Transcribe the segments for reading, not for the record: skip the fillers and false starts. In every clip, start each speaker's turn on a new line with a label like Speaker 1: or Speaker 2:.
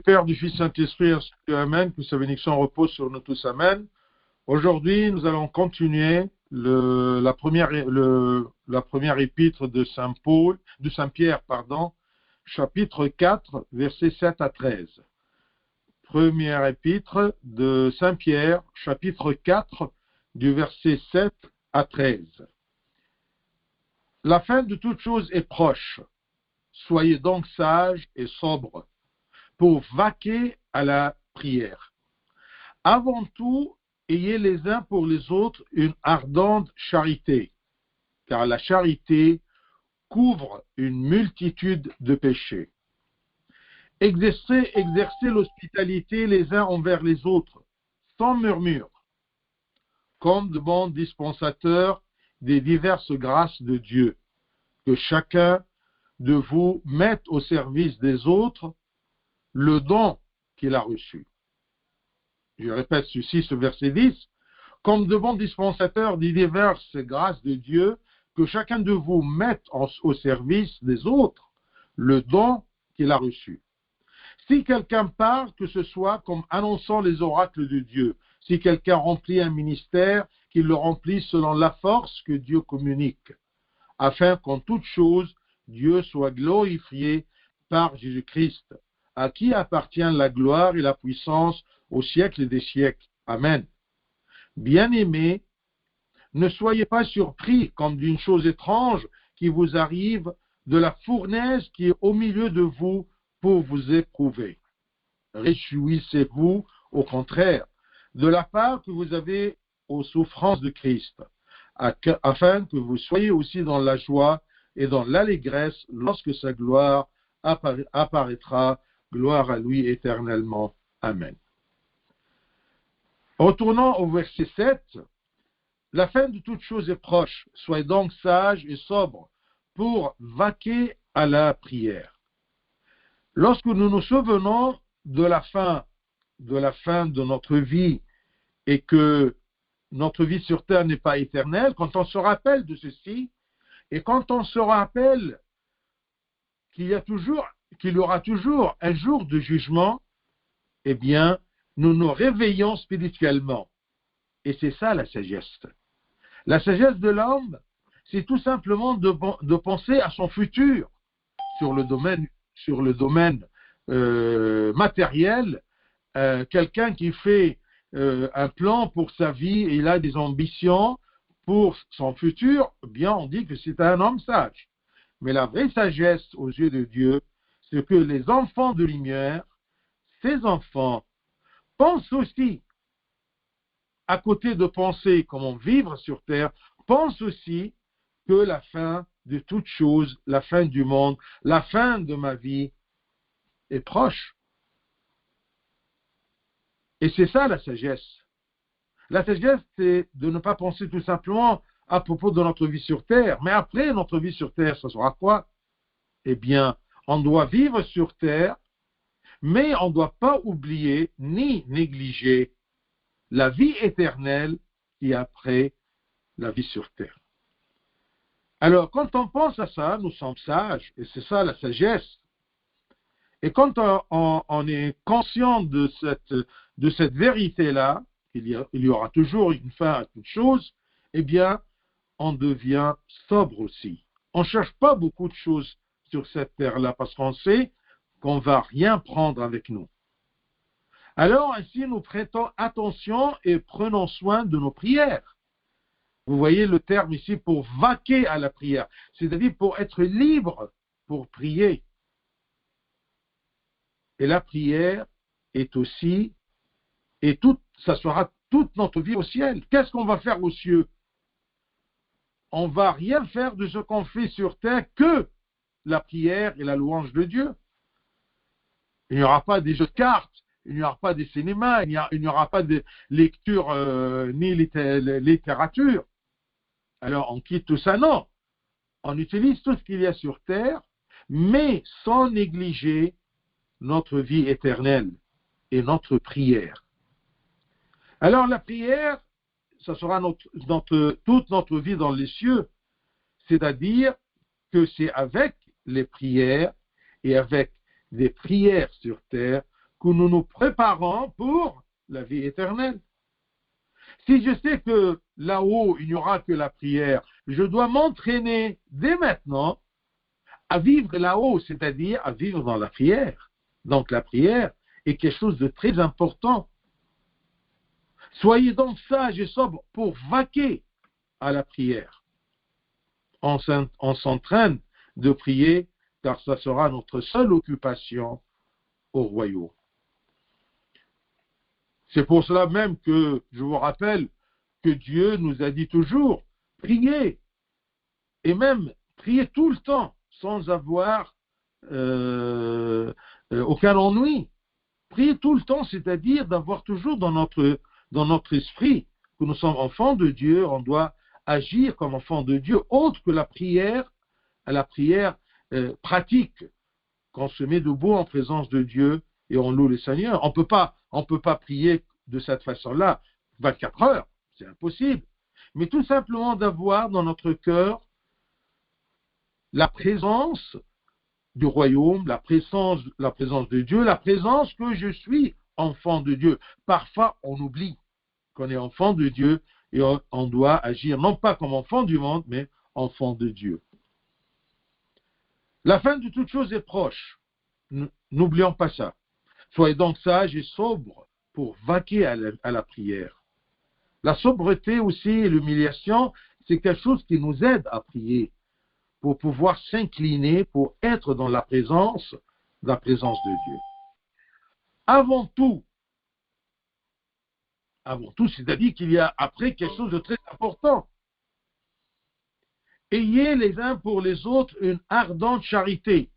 Speaker 1: Père, du Fils, Saint-Esprit, ainsi que Amen, que sa bénédiction repose sur nous tous, Amen. Aujourd'hui, nous allons continuer la première épître de Saint-Pierre, chapitre 4, versets 7 à 13. Première épître de Saint-Pierre, chapitre 4, du verset 7 à 13. La fin de toute chose est proche. Soyez donc sages et sobres pour vaquer à la prière. Avant tout, ayez les uns pour les autres une ardente charité, car la charité couvre une multitude de péchés. Exercez l'hospitalité les uns envers les autres, sans murmure, comme de bons dispensateurs des diverses grâces de Dieu, que chacun de vous mette au service des autres le don qu'il a reçu. Je répète ceci, ce verset 10, comme de bons dispensateurs des diverses grâces de Dieu, que chacun de vous mette au service des autres le don qu'il a reçu. Si quelqu'un parle, que ce soit comme annonçant les oracles de Dieu. Si quelqu'un remplit un ministère, qu'il le remplisse selon la force que Dieu communique, afin qu'en toute chose, Dieu soit glorifié par Jésus-Christ, à qui appartient la gloire et la puissance au siècle des siècles. Amen. Bien-aimés, ne soyez pas surpris comme d'une chose étrange qui vous arrive de la fournaise qui est au milieu de vous pour vous éprouver. Réjouissez-vous, au contraire, de la part que vous avez aux souffrances de Christ, afin que vous soyez aussi dans la joie et dans l'allégresse lorsque sa gloire apparaîtra. Gloire à lui éternellement. Amen. Retournons au verset 7. La fin de toute chose est proche. Soyez donc sages et sobres pour vaquer à la prière. Lorsque nous nous souvenons de la fin de notre vie et que notre vie sur terre n'est pas éternelle, quand on se rappelle de ceci et quand on se rappelle qu'il y aura toujours un jour de jugement, eh bien, nous nous réveillons spirituellement. Et c'est ça la sagesse. La sagesse de l'homme, c'est tout simplement de penser à son futur sur le domaine matériel. Quelqu'un qui fait un plan pour sa vie et il a des ambitions pour son futur, eh bien, on dit que c'est un homme sage. Mais la vraie sagesse aux yeux de Dieu, c'est que les enfants de lumière, ces enfants, pensent aussi, à côté de penser comment vivre sur terre, pensent aussi que la fin de toute chose, la fin du monde, la fin de ma vie est proche. Et c'est ça la sagesse. La sagesse, c'est de ne pas penser tout simplement à propos de notre vie sur terre. Mais après notre vie sur terre, ça sera quoi? Eh bien, on doit vivre sur terre, mais on ne doit pas oublier ni négliger la vie éternelle qui est après la vie sur terre. Alors, quand on pense à ça, nous sommes sages, et c'est ça la sagesse. Et quand on est conscient de cette vérité-là, il y aura toujours une fin à toute chose, eh bien, on devient sobre aussi. On ne cherche pas beaucoup de choses sur cette terre-là parce qu'on sait qu'on ne va rien prendre avec nous. Alors, ainsi, nous prêtons attention et prenons soin de nos prières. Vous voyez le terme ici pour vaquer à la prière, c'est-à-dire pour être libre pour prier. Et la prière est aussi, ça sera toute notre vie au ciel. Qu'est-ce qu'on va faire aux cieux? On ne va rien faire de ce qu'on fait sur terre que la prière et la louange de Dieu. Il n'y aura pas des jeux de cartes, il n'y aura pas des cinémas, il n'y aura pas de lecture ni littérature. Alors on quitte tout ça, non. On utilise tout ce qu'il y a sur terre, mais sans négliger notre vie éternelle et notre prière. Alors la prière, ça sera toute notre vie dans les cieux, c'est-à-dire que c'est avec les prières et avec des prières sur terre que nous nous préparons pour la vie éternelle. Si je sais que là-haut, il n'y aura que la prière, je dois m'entraîner dès maintenant à vivre là-haut, c'est-à-dire à vivre dans la prière. Donc la prière est quelque chose de très important. Soyez donc sages et sobres pour vaquer à la prière. On s'entraîne de prier, car ça sera notre seule occupation au royaume. C'est pour cela même que je vous rappelle que Dieu nous a dit toujours, priez, et même priez tout le temps, sans avoir aucun ennui. Priez tout le temps, c'est-à-dire d'avoir toujours dans notre esprit que nous sommes enfants de Dieu, on doit agir comme enfants de Dieu, autre que la prière pratique, qu'on se met debout en présence de Dieu et on loue le Seigneur. On peut pas prier de cette façon-là 24 heures, c'est impossible. Mais tout simplement d'avoir dans notre cœur la présence du royaume, la présence de Dieu, la présence que je suis enfant de Dieu. Parfois, on oublie qu'on est enfant de Dieu et on doit agir non pas comme enfant du monde, mais enfant de Dieu. La fin de toute chose est proche. N'oublions pas ça. Soyez donc sages et sobres pour vaquer à la prière. La sobriété aussi et l'humiliation, c'est quelque chose qui nous aide à prier, pour pouvoir s'incliner, pour être dans la présence de Dieu. Avant tout, c'est-à-dire qu'il y a après quelque chose de très important. Ayez les uns pour les autres une ardente charité,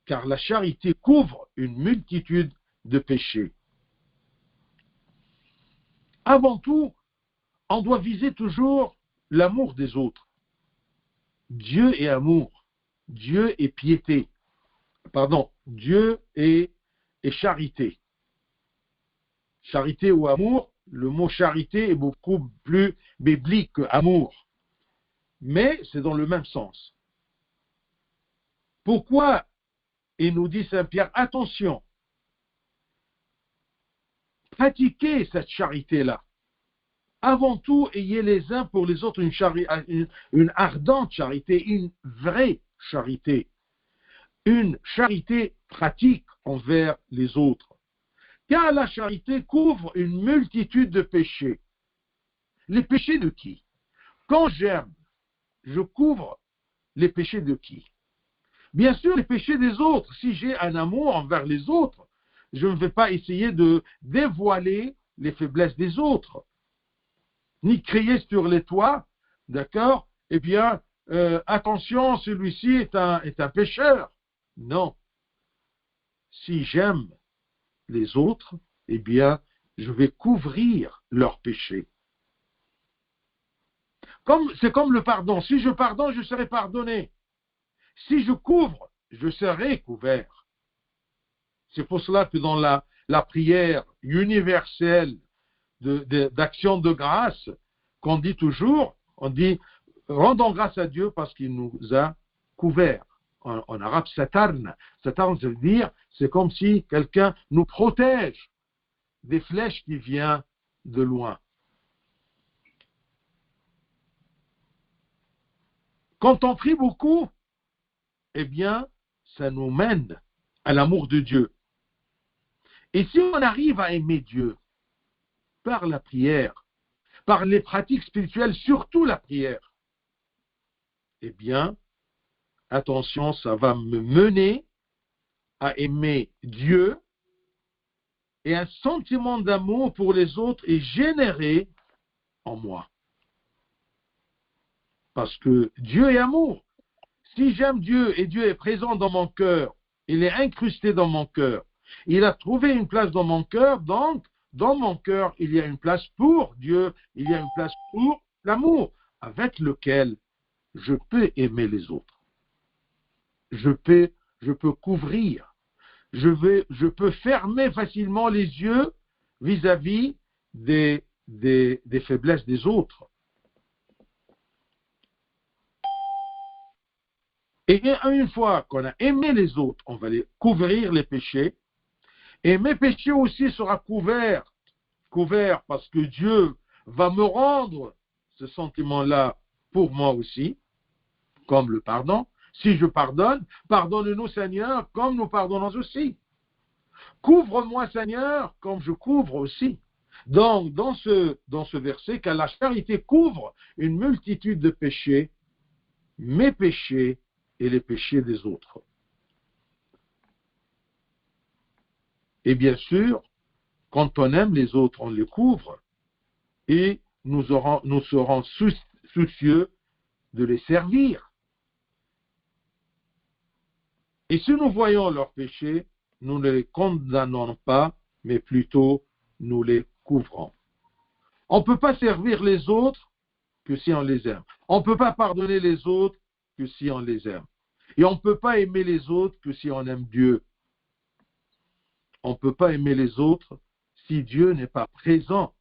Speaker 1: car la charité couvre une multitude de péchés. Avant tout, on doit viser toujours l'amour des autres. Dieu est amour. Dieu est piété. Dieu est charité. Charité ou amour, le mot charité est beaucoup plus biblique que amour. Mais c'est dans le même sens. Pourquoi il nous dit Saint Pierre, attention, pratiquez cette charité-là. Avant tout, ayez les uns pour les autres une ardente charité, une vraie charité, une charité pratique envers les autres. Car la charité couvre une multitude de péchés. Les péchés de qui? Quand j'aime, je couvre les péchés de qui? Bien sûr, les péchés des autres. Si j'ai un amour envers les autres, je ne vais pas essayer de dévoiler les faiblesses des autres, ni crier sur les toits, d'accord? Eh bien, attention, celui-ci est un pécheur. Non. Si j'aime les autres, eh bien, je vais couvrir leurs péchés. C'est comme le pardon. Si je pardonne, je serai pardonné. Si je couvre, je serai couvert. C'est pour cela que dans la prière universelle d'action de grâce, qu'on dit toujours, on dit rendons grâce à Dieu parce qu'il nous a couverts. En arabe, satarna. Satarna, ça veut dire, c'est comme si quelqu'un nous protège des flèches qui viennent de loin. Quand on prie beaucoup, eh bien, ça nous mène à l'amour de Dieu. Et si on arrive à aimer Dieu par la prière, par les pratiques spirituelles, surtout la prière, eh bien, attention, ça va me mener à aimer Dieu et un sentiment d'amour pour les autres est généré en moi. Parce que Dieu est amour. Si j'aime Dieu et Dieu est présent dans mon cœur, il est incrusté dans mon cœur, il a trouvé une place dans mon cœur, donc dans mon cœur, il y a une place pour Dieu, il y a une place pour l'amour, avec lequel je peux aimer les autres. Je peux couvrir, je peux fermer facilement les yeux vis-à-vis des faiblesses des autres. Et une fois qu'on a aimé les autres, on va les couvrir les péchés. Et mes péchés aussi seront couverts parce que Dieu va me rendre ce sentiment-là pour moi aussi, comme le pardon. Si je pardonne, pardonne-nous Seigneur, comme nous pardonnons aussi. Couvre-moi Seigneur, comme je couvre aussi. Donc, dans ce verset, car la charité couvre une multitude de péchés, mes péchés et les péchés des autres. Et bien sûr, quand on aime les autres, on les couvre et nous serons soucieux de les servir. Et si nous voyons leurs péchés, nous ne les condamnons pas, mais plutôt nous les couvrons. On ne peut pas servir les autres que si on les aime. On ne peut pas pardonner les autres que si on les aime. Et on ne peut pas aimer les autres que si on aime Dieu. On ne peut pas aimer les autres si Dieu n'est pas présent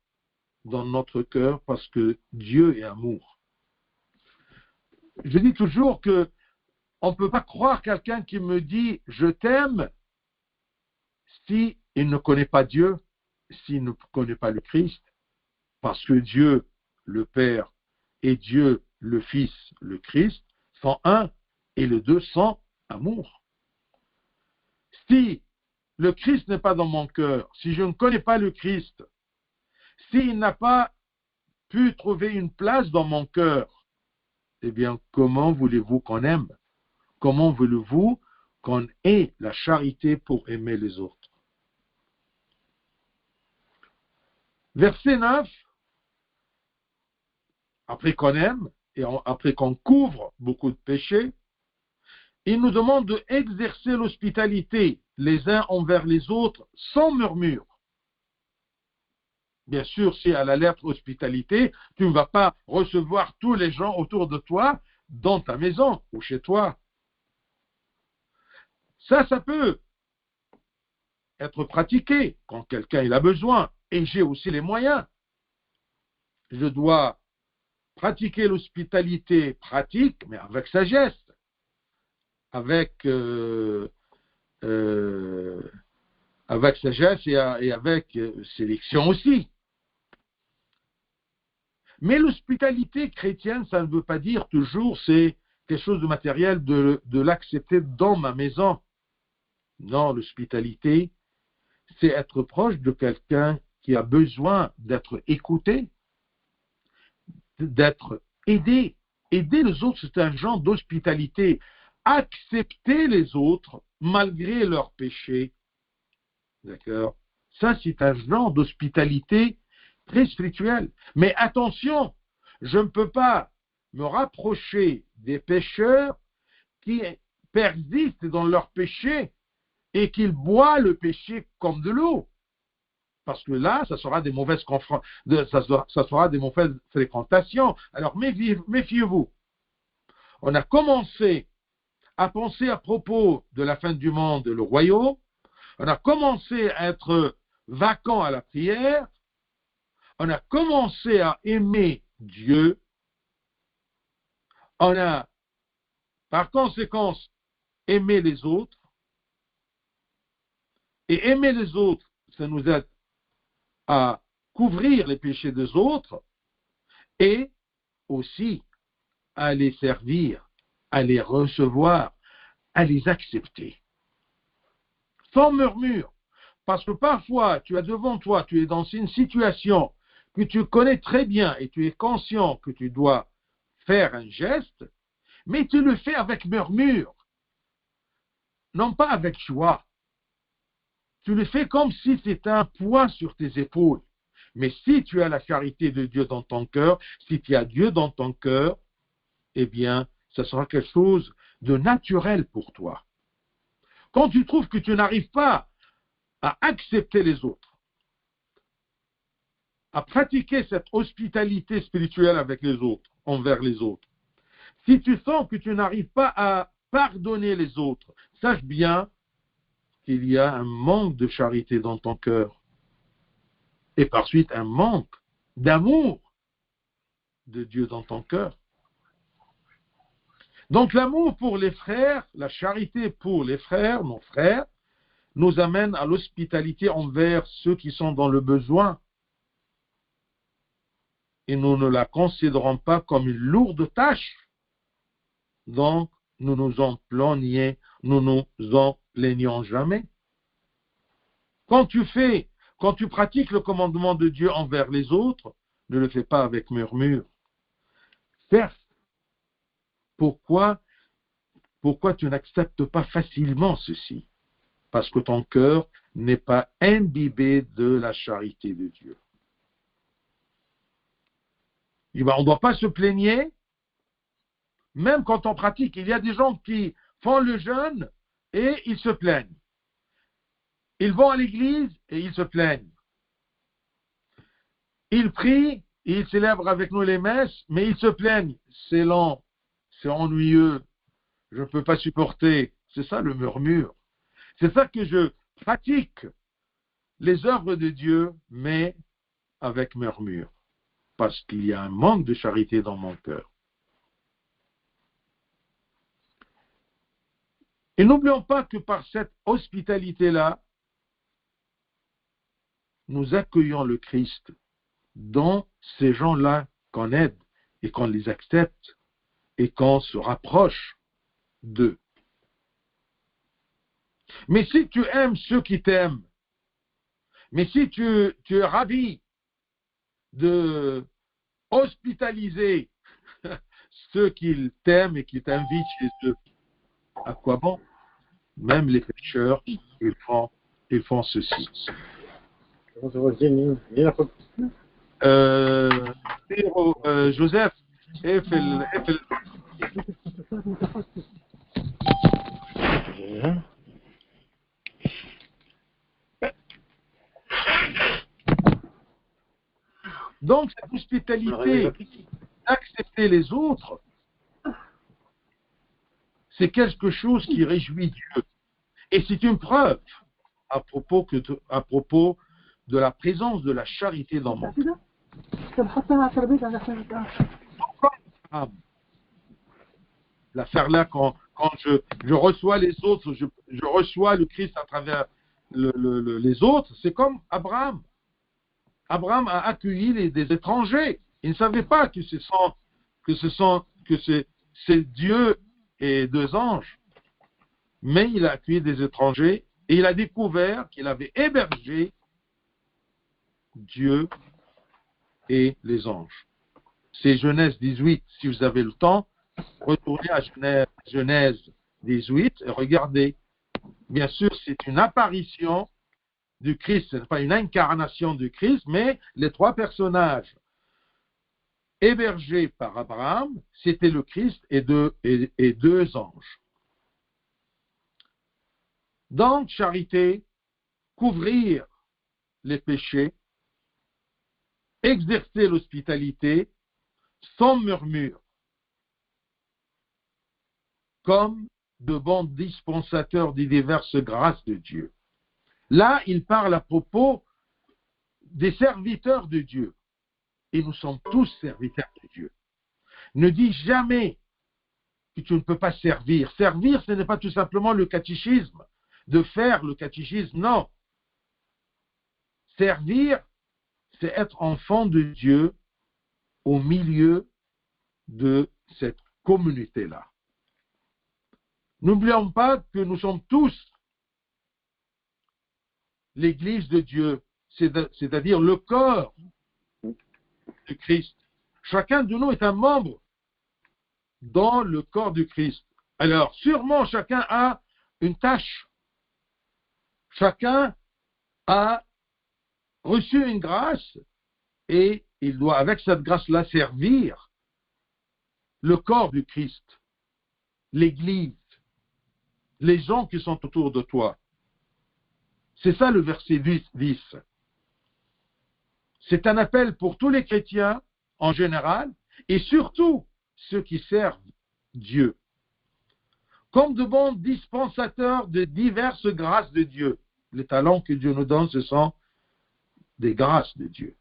Speaker 1: dans notre cœur parce que Dieu est amour. Je dis toujours que on ne peut pas croire quelqu'un qui me dit « je t'aime » s'il ne connaît pas Dieu, s'il ne connaît pas le Christ, parce que Dieu, le Père, et Dieu, le Fils, le Christ, sont un, et les deux sont amour. Si le Christ n'est pas dans mon cœur, si je ne connais pas le Christ, s'il n'a pas pu trouver une place dans mon cœur, eh bien, comment voulez-vous qu'on aime? Comment voulez-vous qu'on ait la charité pour aimer les autres? Verset 9, après qu'on aime et après qu'on couvre beaucoup de péchés, il nous demande d'exercer l'hospitalité les uns envers les autres sans murmure. Bien sûr, si à la lettre hospitalité, tu ne vas pas recevoir tous les gens autour de toi dans ta maison ou chez toi. Ça peut être pratiqué quand quelqu'un a besoin et j'ai aussi les moyens. Je dois pratiquer l'hospitalité pratique, mais avec sagesse, avec sagesse et avec sélection aussi. Mais l'hospitalité chrétienne, ça ne veut pas dire toujours c'est quelque chose de matériel de l'accepter dans ma maison. Non, l'hospitalité, c'est être proche de quelqu'un qui a besoin d'être écouté, d'être aidé. Aider les autres, c'est un genre d'hospitalité. Accepter les autres malgré leurs péchés. D'accord? Ça, c'est un genre d'hospitalité très spirituel. Mais attention, je ne peux pas me rapprocher des pécheurs qui persistent dans leur péché et qu'ils boivent le péché comme de l'eau. Parce que là, ça sera des mauvaises fréquentations. Alors, méfiez-vous. On a commencé à penser à propos de la fin du monde et le royaume. On a commencé à être vacant à la prière. On a commencé à aimer Dieu. On a, par conséquent, aimé les autres. Et aimer les autres, ça nous aide à couvrir les péchés des autres et aussi à les servir, à les recevoir, à les accepter. Sans murmure. Parce que parfois, tu as devant toi, tu es dans une situation que tu connais très bien et tu es conscient que tu dois faire un geste, mais tu le fais avec murmure, non pas avec joie. Tu le fais comme si c'était un poids sur tes épaules. Mais si tu as la charité de Dieu dans ton cœur, si tu as Dieu dans ton cœur, eh bien, ça sera quelque chose de naturel pour toi. Quand tu trouves que tu n'arrives pas à accepter les autres, à pratiquer cette hospitalité spirituelle avec les autres, envers les autres, si tu sens que tu n'arrives pas à pardonner les autres, sache bien qu'il y a un manque de charité dans ton cœur. Et par suite, un manque d'amour de Dieu dans ton cœur. Donc l'amour pour les frères, la charité pour les frères, nos frères, nous amène à l'hospitalité envers ceux qui sont dans le besoin. Et nous ne la considérons pas comme une lourde tâche. Donc, nous nous en plaignons jamais. Quand tu pratiques le commandement de Dieu envers les autres, ne le fais pas avec murmure. Certes, pourquoi tu n'acceptes pas facilement ceci? Parce que ton cœur n'est pas imbibé de la charité de Dieu. On ne doit pas se plaigner, même quand on pratique. Il y a des gens qui font le jeûne et ils se plaignent. Ils vont à l'église et ils se plaignent. Ils prient et ils célèbrent avec nous les messes, mais ils se plaignent. C'est lent, c'est ennuyeux, je ne peux pas supporter. C'est ça le murmure. C'est ça que je pratique les œuvres de Dieu, mais avec murmure. Parce qu'il y a un manque de charité dans mon cœur. Et n'oublions pas que par cette hospitalité-là, nous accueillons le Christ dans ces gens-là qu'on aide et qu'on les accepte et qu'on se rapproche d'eux. Mais si tu aimes ceux qui t'aiment, mais si tu es ravi de hospitaliser ceux qui t'aiment et qui t'invitent chez eux, à quoi bon? Même les pécheurs, ils font ceci. Joseph, donc cette hospitalité d'accepter les autres, c'est quelque chose qui réjouit Dieu. Et c'est une preuve à propos de la présence de la charité dans mon cœur. L'affaire là, quand je reçois les autres, je reçois le Christ à travers les autres, c'est comme Abraham. Abraham a accueilli des étrangers. Il ne savait pas que c'est Dieu et deux anges. Mais il a accueilli des étrangers et il a découvert qu'il avait hébergé Dieu et les anges. C'est Genèse 18. Si vous avez le temps, retournez à Genèse 18 et regardez. Bien sûr, c'est une apparition du Christ, ce n'est pas une incarnation du Christ, mais les trois personnages hébergés par Abraham, c'était le Christ et deux anges. Donc, charité, couvrir les péchés, exercer l'hospitalité sans murmure, comme de bons dispensateurs des diverses grâces de Dieu. Là, il parle à propos des serviteurs de Dieu. Et nous sommes tous serviteurs de Dieu. Ne dis jamais que tu ne peux pas servir. Servir, ce n'est pas tout simplement le catéchisme, de faire le catéchisme, non. Servir, c'est être enfant de Dieu au milieu de cette communauté-là. N'oublions pas que nous sommes tous l'Église de Dieu, c'est-à-dire le corps du Christ. Chacun de nous est un membre dans le corps du Christ. Alors, sûrement, chacun a une tâche. Chacun a reçu une grâce et il doit, avec cette grâce-là, servir le corps du Christ, l'Église, les gens qui sont autour de toi. C'est ça le verset 10. C'est un appel pour tous les chrétiens en général et surtout ceux qui servent Dieu. Comme de bons dispensateurs de diverses grâces de Dieu. Les talents que Dieu nous donne, ce sont des grâces de Dieu.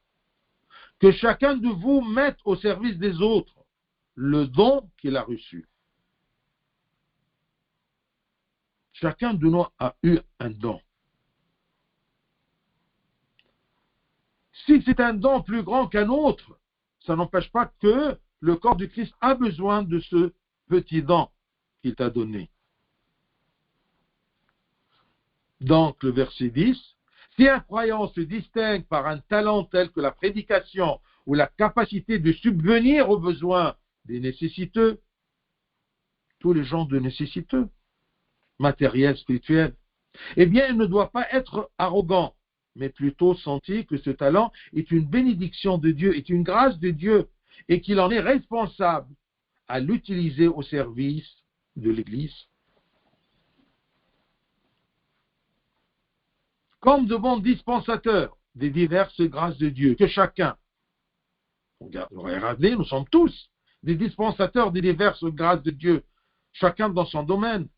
Speaker 1: Que chacun de vous mette au service des autres le don qu'il a reçu. Chacun de nous a eu un don. Si c'est un don plus grand qu'un autre, ça n'empêche pas que le corps du Christ a besoin de ce petit don qu'il t'a donné. Donc, le verset 10, si un croyant se distingue par un talent tel que la prédication ou la capacité de subvenir aux besoins des nécessiteux, tous les gens de nécessiteux, matériels, spirituels, eh bien, il ne doit pas être arrogant, mais plutôt sentir que ce talent est une bénédiction de Dieu, est une grâce de Dieu, et qu'il en est responsable à l'utiliser au service de l'Église. Comme de bons dispensateurs des diverses grâces de Dieu, que chacun, regardez, nous sommes tous des dispensateurs des diverses grâces de Dieu, chacun dans son domaine,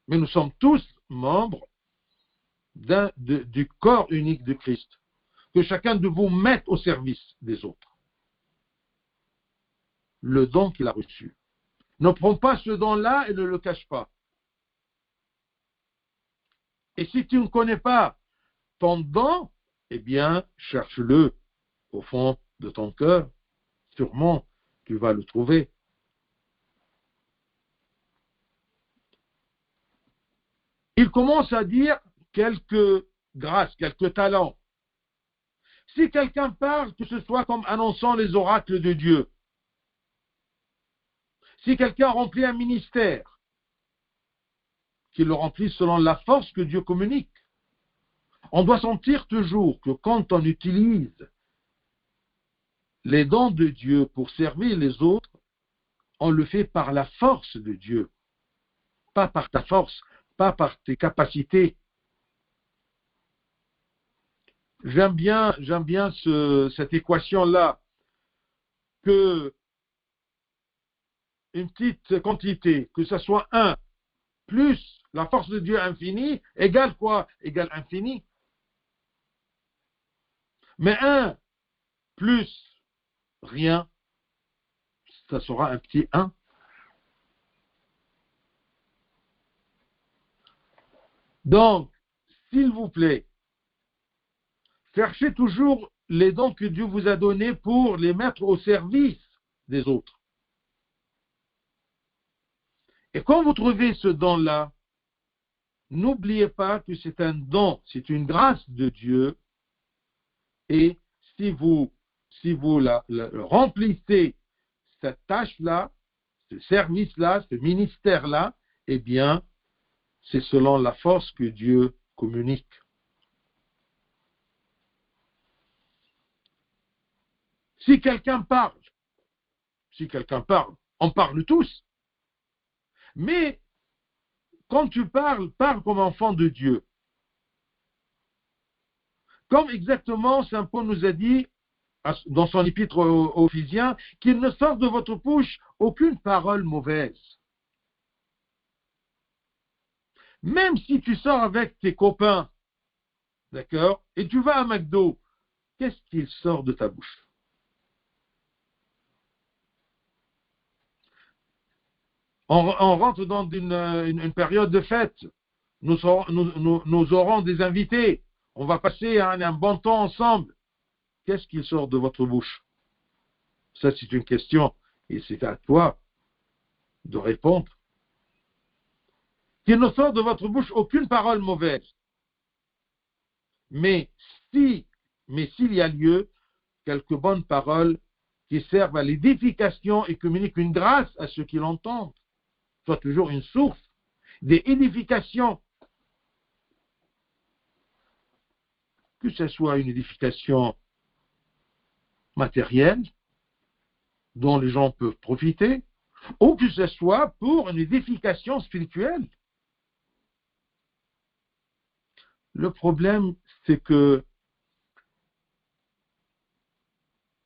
Speaker 1: mais nous sommes tous membres du corps unique de Christ, que chacun de vous mette au service des autres. Le don qu'il a reçu. Ne prends pas ce don-là et ne le cache pas. Et si tu ne connais pas ton don, eh bien, cherche-le au fond de ton cœur. Sûrement, tu vas le trouver. Il commence à dire quelques grâces, quelques talents. Si quelqu'un parle, que ce soit comme annonçant les oracles de Dieu. Si quelqu'un remplit un ministère, qu'il le remplisse selon la force que Dieu communique. On doit sentir toujours que quand on utilise les dons de Dieu pour servir les autres, on le fait par la force de Dieu, pas par ta force, pas par tes capacités. J'aime bien cette équation-là, que une petite quantité, que ce soit 1 plus la force de Dieu infinie, égale quoi? Égale infini. Mais 1 plus rien, ça sera un petit 1. Donc, s'il vous plaît, cherchez toujours les dons que Dieu vous a donnés pour les mettre au service des autres. Et quand vous trouvez ce don-là, n'oubliez pas que c'est un don, c'est une grâce de Dieu. Et si vous remplissez cette tâche-là, ce service-là, ce ministère-là, eh bien, c'est selon la force que Dieu communique. Si quelqu'un parle, on parle tous. Mais quand tu parles, parle comme enfant de Dieu. Comme exactement Saint Paul nous a dit dans son épître aux Éphésiens, qu'il ne sorte de votre bouche aucune parole mauvaise. Même si tu sors avec tes copains, d'accord, et tu vas à McDo, qu'est-ce qu'il sort de ta bouche? On rentre dans une période de fête. Nous aurons des invités. On va passer un bon temps ensemble. Qu'est-ce qui sort de votre bouche? Ça, c'est une question. Et c'est à toi de répondre. Qu'il ne sort de votre bouche aucune parole mauvaise. Mais s'il y a lieu, quelques bonnes paroles qui servent à l'édification et communiquent une grâce à ceux qui l'entendent, soit toujours une source d'édification. Que ce soit une édification matérielle, dont les gens peuvent profiter, ou que ce soit pour une édification spirituelle. Le problème, c'est que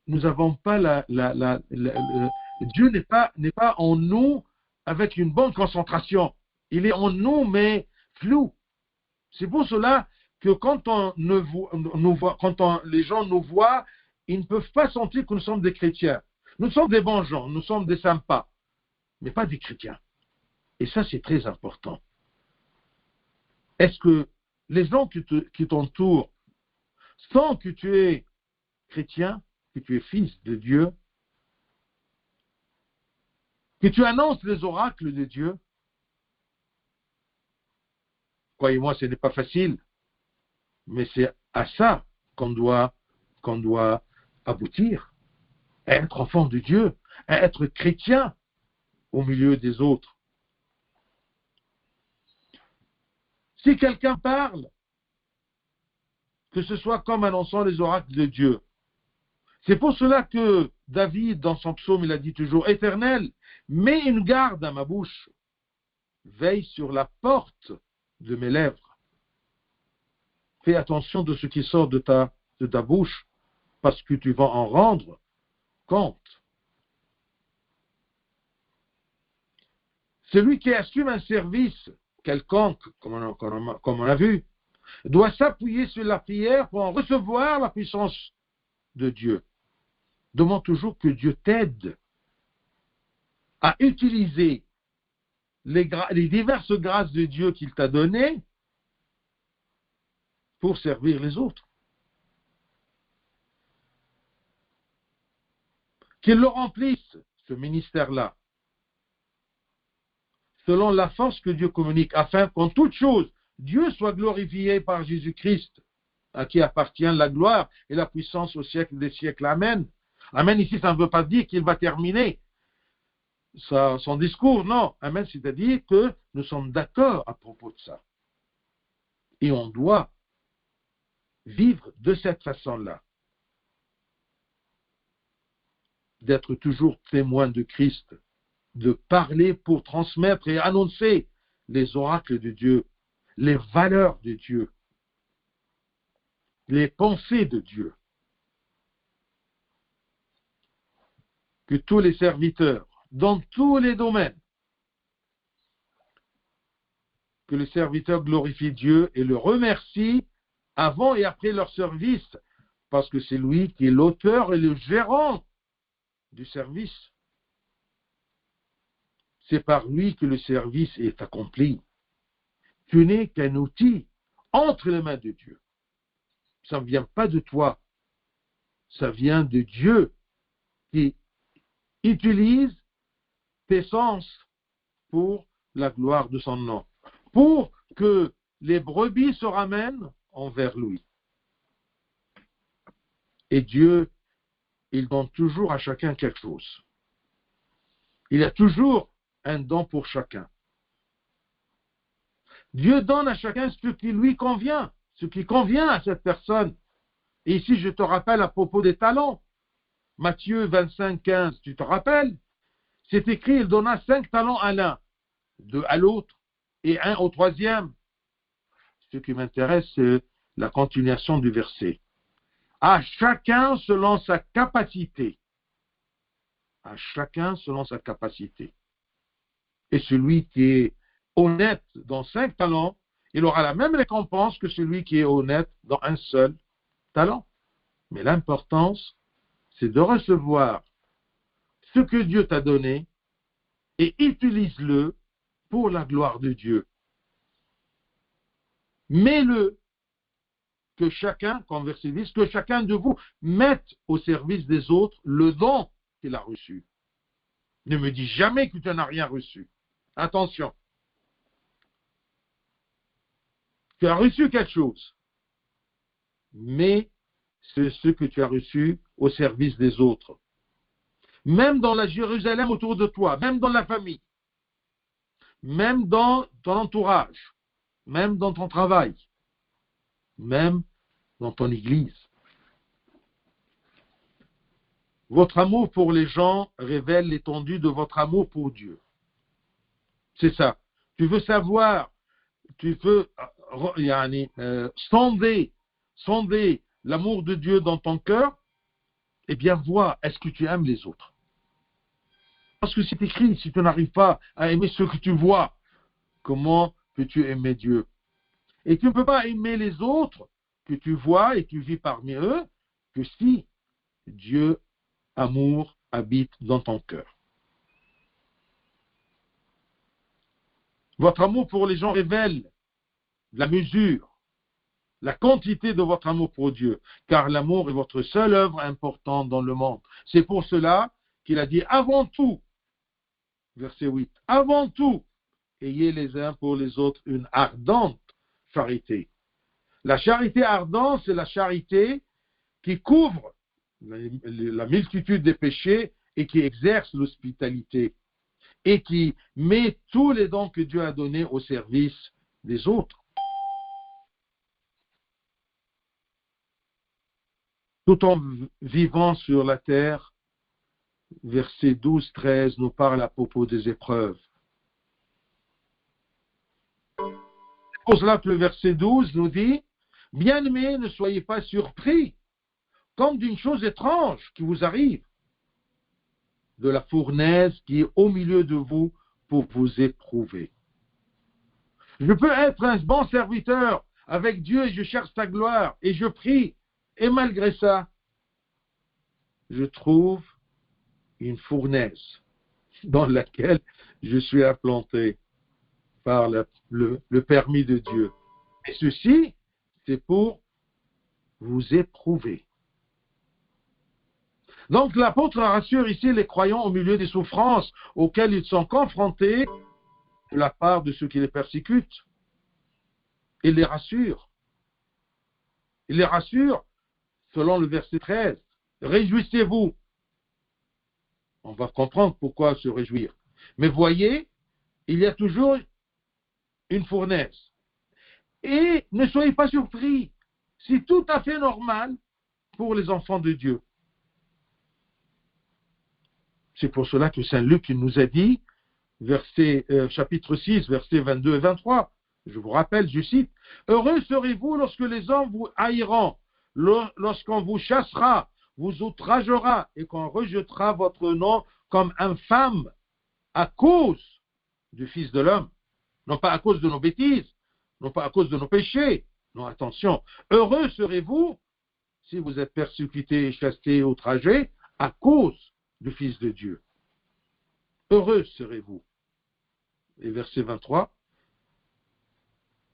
Speaker 1: nous n'avons pas Dieu n'est pas en nous avec une bonne concentration. Il est en nous, mais flou. C'est pour cela que quand les gens nous voient, ils ne peuvent pas sentir que nous sommes des chrétiens. Nous sommes des bons gens, nous sommes des sympas, mais pas des chrétiens. Et ça, c'est très important. Est-ce que les gens qui t'entourent sentent que tu es chrétien, que tu es fils de Dieu, que tu annonces les oracles de Dieu. Croyez-moi, ce n'est pas facile, mais c'est à ça qu'on doit aboutir, à être enfant de Dieu, à être chrétien au milieu des autres. Si quelqu'un parle, que ce soit comme annonçant les oracles de Dieu. C'est pour cela que David, dans son psaume, il a dit toujours, Éternel, mets une garde à ma bouche, veille sur la porte de mes lèvres. Fais attention de ce qui sort de ta bouche, parce que tu vas en rendre compte. Celui qui assume un service quelconque, comme on a vu, doit s'appuyer sur la prière pour en recevoir la puissance de Dieu. Demande toujours que Dieu t'aide à utiliser les diverses grâces de Dieu qu'il t'a données pour servir les autres. Qu'il le remplisse, ce ministère-là, selon la force que Dieu communique, afin qu'en toute chose, Dieu soit glorifié par Jésus-Christ, à qui appartient la gloire et la puissance au siècle des siècles. Amen. Amen, ici, ça ne veut pas dire qu'il va terminer son discours, non. Amen, c'est-à-dire que nous sommes d'accord à propos de ça. Et on doit vivre de cette façon-là. D'être toujours témoin de Christ, de parler pour transmettre et annoncer les oracles de Dieu, les valeurs de Dieu, les pensées de Dieu. Que tous les serviteurs, dans tous les domaines, que les serviteurs glorifient Dieu et le remercient avant et après leur service, parce que c'est lui qui est l'auteur et le gérant du service. C'est par lui que le service est accompli. Tu n'es qu'un outil entre les mains de Dieu. Ça ne vient pas de toi, ça vient de Dieu qui utilise tes sens pour la gloire de son nom, pour que les brebis se ramènent envers lui. Et Dieu, il donne toujours à chacun quelque chose. Il y a toujours un don pour chacun. Dieu donne à chacun ce qui lui convient, ce qui convient à cette personne. Et ici, je te rappelle à propos des talents. Matthieu 25, 15, tu te rappelles? C'est écrit, il donna 5 talents à l'un, 2 à l'autre, et 1 au troisième. Ce qui m'intéresse, c'est la continuation du verset. À chacun selon sa capacité. À chacun selon sa capacité. Et celui qui est honnête dans 5 talents, il aura la même récompense que celui qui est honnête dans un seul talent. Mais l'importance, c'est de recevoir ce que Dieu t'a donné et utilise-le pour la gloire de Dieu. Mets-le, que chacun, comme verset 10, que chacun de vous mette au service des autres le don qu'il a reçu. Ne me dis jamais que tu n'as rien reçu. Attention. Tu as reçu quelque chose, mais c'est ce que tu as reçu au service des autres. Même dans la Jérusalem autour de toi, même dans la famille, même dans ton entourage, même dans ton travail, même dans ton église. Votre amour pour les gens révèle l'étendue de votre amour pour Dieu. C'est ça. Tu veux savoir, tu veux sonder l'amour de Dieu dans ton cœur, eh bien vois, est-ce que tu aimes les autres? Parce que c'est écrit, si tu n'arrives pas à aimer ce que tu vois, comment peux-tu aimer Dieu? Et tu ne peux pas aimer les autres que tu vois et tu vis parmi eux que si Dieu, amour, habite dans ton cœur. Votre amour pour les gens révèle la mesure la quantité de votre amour pour Dieu, car l'amour est votre seule œuvre importante dans le monde. C'est pour cela qu'il a dit avant tout, verset 8, avant tout, ayez les uns pour les autres une ardente charité. La charité ardente, c'est la charité qui couvre la multitude des péchés et qui exerce l'hospitalité et qui met tous les dons que Dieu a donnés au service des autres. Tout en vivant sur la terre, versets 12-13 nous parle à propos des épreuves. C'est pour cela que le verset 12 nous dit, « Bien-aimés, ne soyez pas surpris comme d'une chose étrange qui vous arrive, de la fournaise qui est au milieu de vous pour vous éprouver. » Je peux être un bon serviteur avec Dieu et je cherche sa gloire et je prie, et malgré ça, je trouve une fournaise dans laquelle je suis implanté par le permis de Dieu. Et ceci, c'est pour vous éprouver. Donc l'apôtre rassure ici les croyants au milieu des souffrances auxquelles ils sont confrontés de la part de ceux qui les persécutent. Il les rassure. Il les rassure selon le verset 13. Réjouissez-vous. On va comprendre pourquoi se réjouir. Mais voyez, il y a toujours une fournaise. Et ne soyez pas surpris. C'est tout à fait normal pour les enfants de Dieu. C'est pour cela que Saint Luc nous a dit, chapitre 6, versets 22 et 23, je vous rappelle, je cite, « Heureux serez-vous lorsque les hommes vous haïront, lorsqu'on vous chassera, vous outragera et qu'on rejettera votre nom comme infâme à cause du Fils de l'homme. » Non pas à cause de nos bêtises, non pas à cause de nos péchés. Non, attention. Heureux serez-vous si vous êtes persécutés, chassés, outragés à cause du Fils de Dieu. Heureux serez-vous. Et verset 23.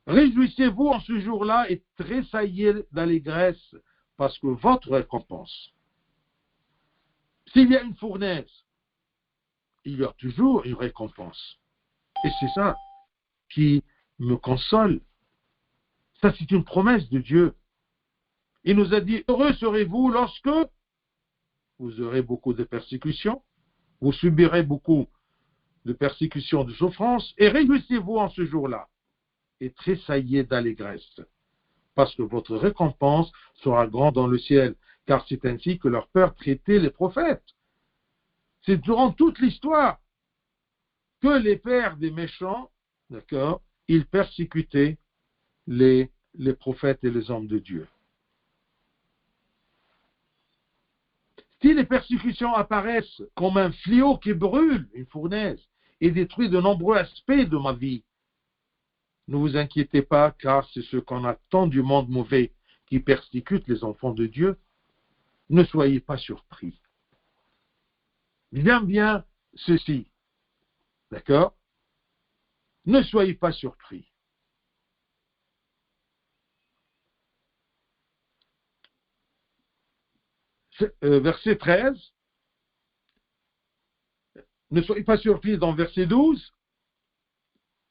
Speaker 1: Réjouissez-vous en ce jour-là et tressaillez d'allégresse parce que votre récompense. S'il y a une fournaise, il y a toujours une récompense. Et c'est ça qui me console. Ça, c'est une promesse de Dieu. Il nous a dit, heureux serez-vous lorsque vous aurez beaucoup de persécutions, vous subirez beaucoup de persécutions, de souffrances, et réjouissez-vous en ce jour-là, et tressaillez d'allégresse, parce que votre récompense sera grande dans le ciel, car c'est ainsi que leur père traitait les prophètes. C'est durant toute l'histoire que les pères des méchants, d'accord, ils persécutaient les prophètes et les hommes de Dieu. Si les persécutions apparaissent comme un fléau qui brûle, une fournaise, et détruit de nombreux aspects de ma vie, ne vous inquiétez pas, car c'est ce qu'on attend du monde mauvais qui persécute les enfants de Dieu. Ne soyez pas surpris. Bien ceci. D'accord? Ne soyez pas surpris. Verset 13. Ne soyez pas surpris dans verset 12.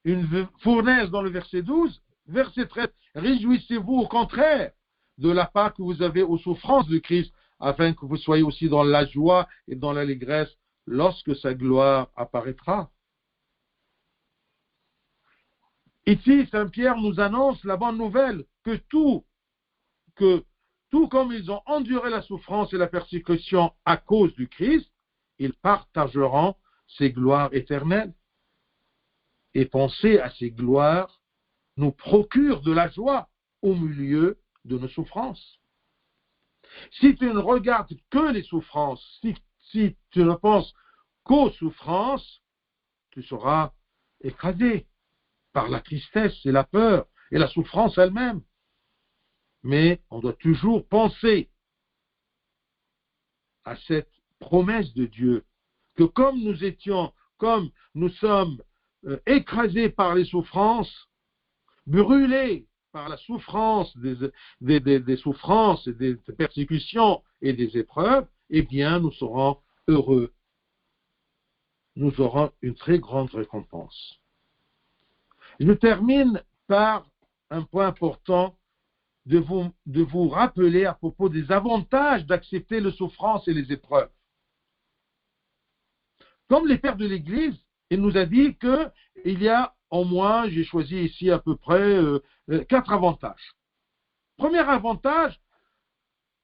Speaker 1: Une fournaise dans le verset 12. Verset 13. Réjouissez-vous au contraire de la part que vous avez aux souffrances de Christ, afin que vous soyez aussi dans la joie et dans l'allégresse lorsque sa gloire apparaîtra. Ici, Saint Pierre nous annonce la bonne nouvelle que tout comme ils ont enduré la souffrance et la persécution à cause du Christ, ils partageront ses gloires éternelles. Et penser à ces gloires nous procure de la joie au milieu de nos souffrances. Si tu ne regardes que les souffrances, si tu ne penses qu'aux souffrances, tu seras écrasé par la tristesse et la peur et la souffrance elle-même. Mais on doit toujours penser à cette promesse de Dieu, que comme nous sommes écrasés par les souffrances, brûlés par la souffrance des souffrances, et des persécutions et des épreuves, eh bien, nous serons heureux. Nous aurons une très grande récompense. Je termine par un point important de vous rappeler à propos des avantages d'accepter les souffrances et les épreuves. Comme les pères de l'Église, il nous a dit qu'il y a au moins, j'ai choisi ici à peu près 4 avantages. Premier avantage,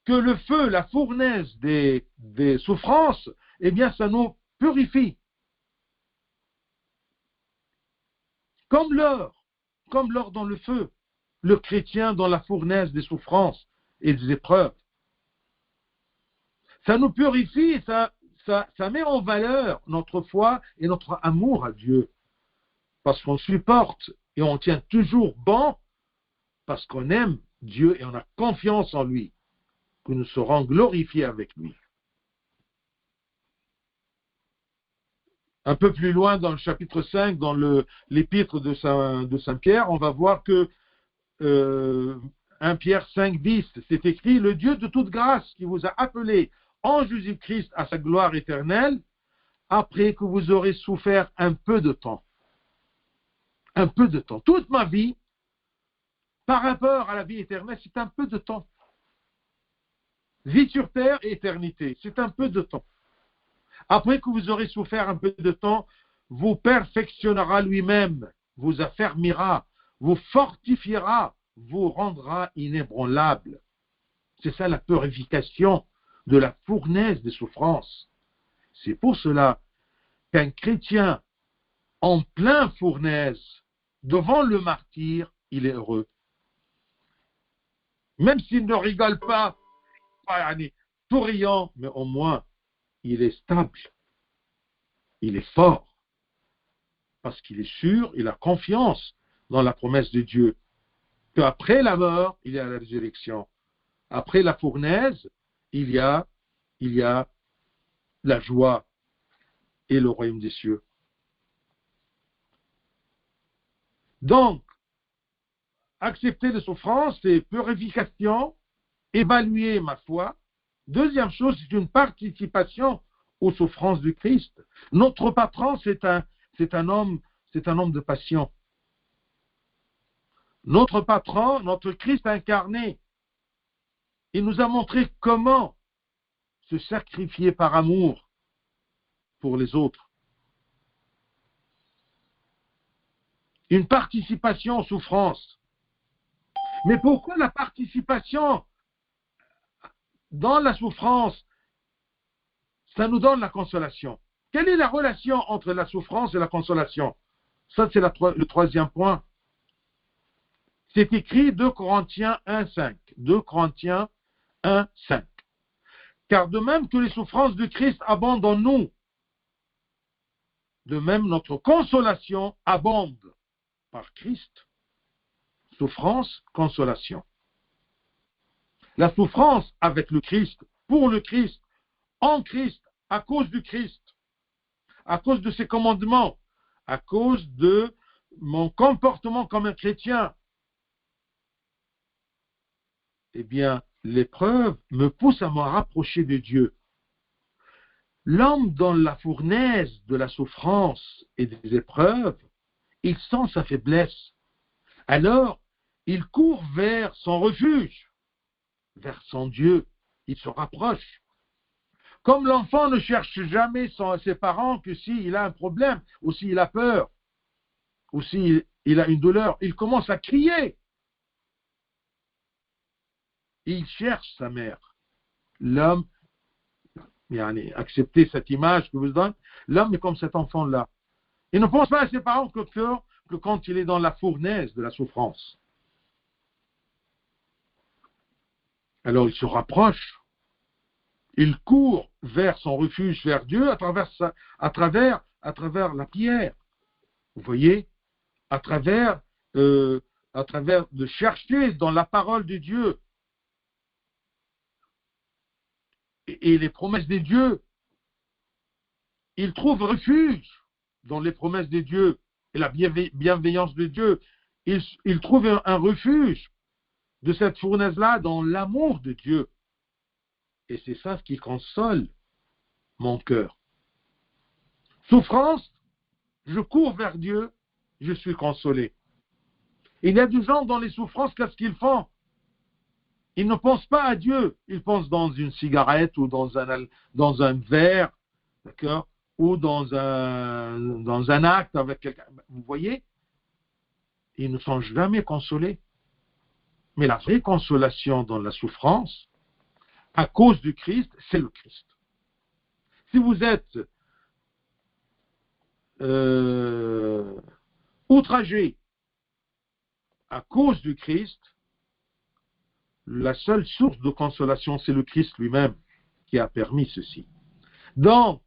Speaker 1: que le feu, la fournaise des souffrances, eh bien, ça nous purifie. Comme l'or dans le feu, le chrétien dans la fournaise des souffrances et des épreuves. Ça nous purifie, ça met en valeur notre foi et notre amour à Dieu. Parce qu'on supporte et on tient toujours bon, parce qu'on aime Dieu et on a confiance en lui, que nous serons glorifiés avec lui. Un peu plus loin dans le chapitre 5, dans l'épître de Saint Pierre, on va voir que 1 Pierre 5, 10, c'est écrit: le Dieu de toute grâce qui vous a appelé en Jésus-Christ à sa gloire éternelle, après que vous aurez souffert un peu de temps. Un peu de temps. Toute ma vie, par rapport à la vie éternelle, c'est un peu de temps. Vie sur terre et éternité, c'est un peu de temps. Après que vous aurez souffert un peu de temps, vous perfectionnera lui-même, vous affermira, vous fortifiera, vous rendra inébranlable. C'est ça la purification de la fournaise des souffrances. C'est pour cela qu'un chrétien en plein fournaise, devant le martyr, il est heureux. Même s'il ne rigole pas, tout riant, mais au moins, il est stable, il est fort, parce qu'il est sûr, il a confiance dans la promesse de Dieu, qu'après la mort, il y a la résurrection. Après la fournaise, il y a la joie et le royaume des cieux. Donc, accepter les souffrances, c'est purification, évaluer ma foi. Deuxième chose, c'est une participation aux souffrances du Christ. Notre patron, c'est un homme de passion. Notre patron, notre Christ incarné, il nous a montré comment se sacrifier par amour pour les autres. Une participation aux souffrances. Mais pourquoi la participation dans la souffrance, ça nous donne la consolation? Quelle est la relation entre la souffrance et la consolation? Ça, c'est le troisième point. C'est écrit 2 Corinthiens 1,5. 2 Corinthiens 1,5. Car de même que les souffrances de Christ abondent en nous, de même notre consolation abonde par Christ. Souffrance, consolation. La souffrance avec le Christ, pour le Christ, en Christ, à cause du Christ, à cause de ses commandements, à cause de mon comportement comme un chrétien, eh bien, l'épreuve me pousse à me rapprocher de Dieu. L'homme dans la fournaise de la souffrance et des épreuves, il sent sa faiblesse. Alors, il court vers son refuge, vers son Dieu. Il se rapproche. Comme l'enfant ne cherche jamais ses parents que s'il a un problème, ou s'il a peur, ou s'il a une douleur, il commence à crier. Il cherche sa mère. L'homme, acceptez cette image que je vous donne, l'homme est comme cet enfant-là. Il ne pense pas à ses parents que quand il est dans la fournaise de la souffrance. Alors il se rapproche. Il court vers son refuge, vers Dieu, à travers la prière. Vous voyez, à travers de chercher dans la parole de Dieu et les promesses de Dieu. Il trouve refuge dans les promesses de Dieu et la bienveillance de Dieu. il trouve un refuge de cette fournaise-là dans l'amour de Dieu. Et c'est ça ce qui console mon cœur. Souffrance, je cours vers Dieu, je suis consolé. Il y a des gens dans les souffrances, qu'est-ce qu'ils font? Ils ne pensent pas à Dieu, ils pensent dans une cigarette ou dans un verre, d'accord, ou dans un acte avec quelqu'un. Vous voyez? Ils ne sont jamais consolés. Mais la vraie consolation dans la souffrance, à cause du Christ, c'est le Christ. Si vous êtes outragé à cause du Christ, la seule source de consolation, c'est le Christ lui-même qui a permis ceci. Donc,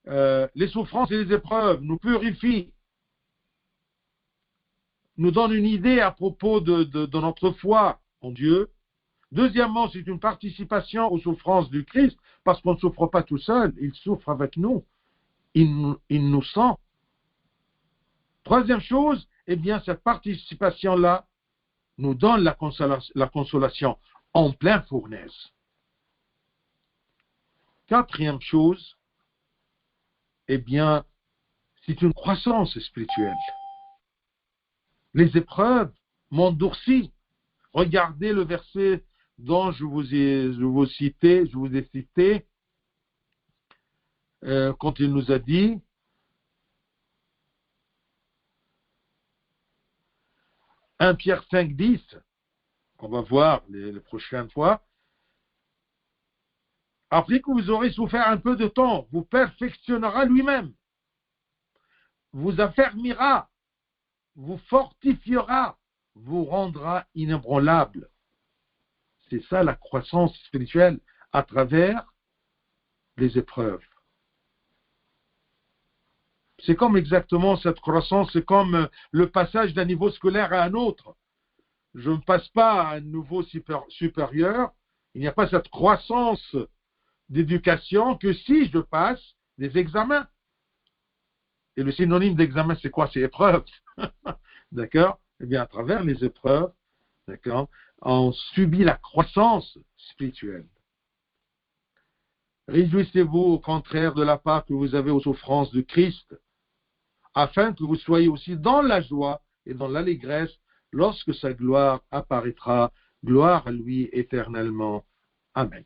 Speaker 1: les souffrances et les épreuves nous purifient, nous donnent une idée à propos de notre foi en Dieu. Deuxièmement, c'est une participation aux souffrances du Christ, parce qu'on ne souffre pas tout seul, il souffre avec nous, il nous sent. Troisième chose, eh bien, cette participation-là nous donne la consolation en pleine fournaise. Quatrième chose, eh bien, c'est une croissance spirituelle. Les épreuves m'endurcissent. Regardez le verset dont je vous ai cité, quand il nous a dit, « 1 Pierre 5, 10 », qu'on va voir les prochaines fois, « Après que vous aurez souffert un peu de temps, vous perfectionnera lui-même, vous affermira, vous fortifiera, vous rendra inébranlable. » C'est ça la croissance spirituelle à travers les épreuves. C'est comme exactement cette croissance, c'est comme le passage d'un niveau scolaire à un autre. Je ne passe pas à un niveau supérieur, il n'y a pas cette croissance d'éducation que si je passe des examens. Et le synonyme d'examen, c'est quoi? C'est épreuve. D'accord? Eh bien, à travers les épreuves, d'accord, on subit la croissance spirituelle. Réjouissez-vous au contraire de la part que vous avez aux souffrances de Christ, afin que vous soyez aussi dans la joie et dans l'allégresse lorsque sa gloire apparaîtra. Gloire à lui éternellement. Amen.